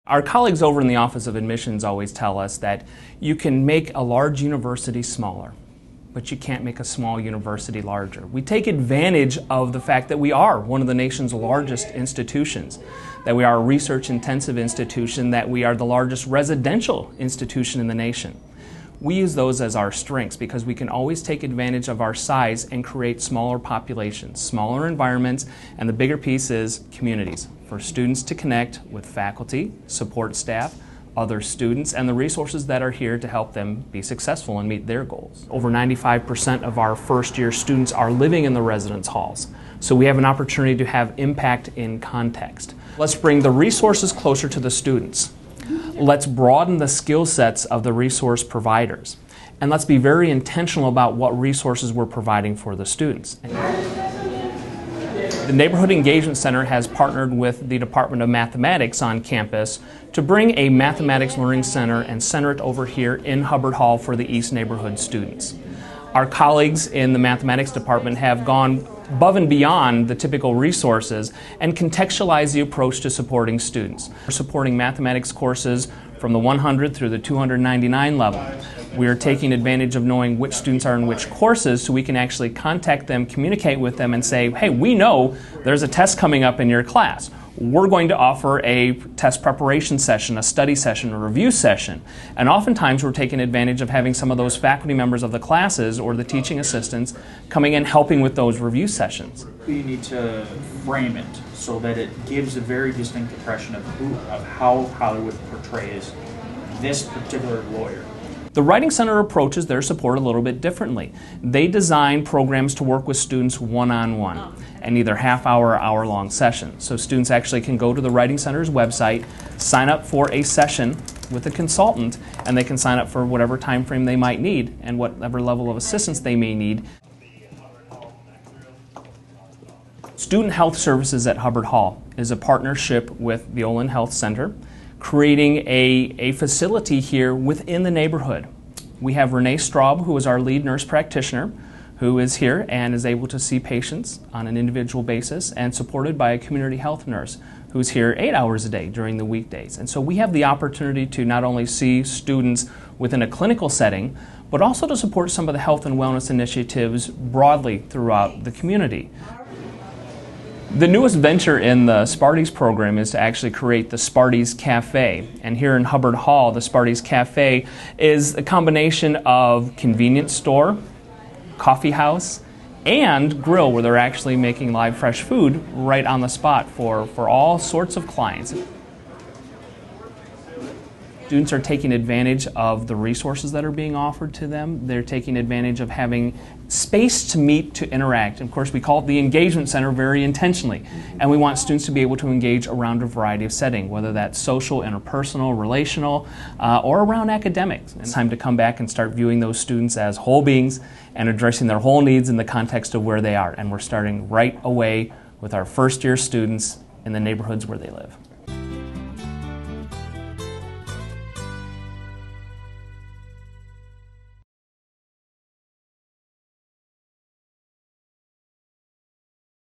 Our colleagues over in the Office of Admissions always tell us that you can make a large university smaller, but you can't make a small university larger. We take advantage of the fact that we are one of the nation's largest institutions, that we are a research-intensive institution, that we are the largest residential institution in the nation. We use those as our strengths because we can always take advantage of our size and create smaller populations, smaller environments, and the bigger piece is communities for students to connect with faculty, support staff, other students, and the resources that are here to help them be successful and meet their goals. Over 95% of our first-year students are living in the residence halls, so we have an opportunity to have impact in context. Let's bring the resources closer to the students. Let's broaden the skill sets of the resource providers. And let's be very intentional about what resources we're providing for the students. The Neighborhood Engagement Center has partnered with the Department of Mathematics on campus to bring a mathematics learning center and center it over here in Hubbard Hall for the East Neighborhood students. Our colleagues in the mathematics department have gone above and beyond the typical resources and contextualize the approach to supporting students. We're supporting mathematics courses from the 100 through the 299 level. We are taking advantage of knowing which students are in which courses so we can actually contact them, communicate with them, and say, hey, we know there's a test coming up in your class. We're going to offer a test preparation session, a study session, a review session. And oftentimes we're taking advantage of having some of those faculty members of the classes or the teaching assistants coming in helping with those review sessions. You need to frame it so that it gives a very distinct impression of how Hollywood portrays this particular lawyer. The Writing Center approaches their support a little bit differently. They design programs to work with students one-on-one and either half-hour or hour-long sessions. So students actually can go to the Writing Center's website, sign up for a session with a consultant, and they can sign up for whatever time frame they might need and whatever level of assistance they may need. Student Health Services at Hubbard Hall is a partnership with the Olin Health Center, creating a facility here within the neighborhood. We have Renee Straub, who is our lead nurse practitioner, who is here and is able to see patients on an individual basis, and supported by a community health nurse who's here 8 hours a day during the weekdays. And so we have the opportunity to not only see students within a clinical setting, but also to support some of the health and wellness initiatives broadly throughout the community. The newest venture in the Sparties program is to actually create the Sparties Cafe. And here in Hubbard Hall, the Sparties Cafe is a combination of convenience store, coffee house, and grill where they're actually making live fresh food right on the spot for all sorts of clients. Students are taking advantage of the resources that are being offered to them. They're taking advantage of having space to meet, to interact. And of course, we call it the Engagement Center very intentionally. And we want students to be able to engage around a variety of settings, whether that's social, interpersonal, relational, or around academics. It's time to come back and start viewing those students as whole beings and addressing their whole needs in the context of where they are. And we're starting right away with our first-year students in the neighborhoods where they live.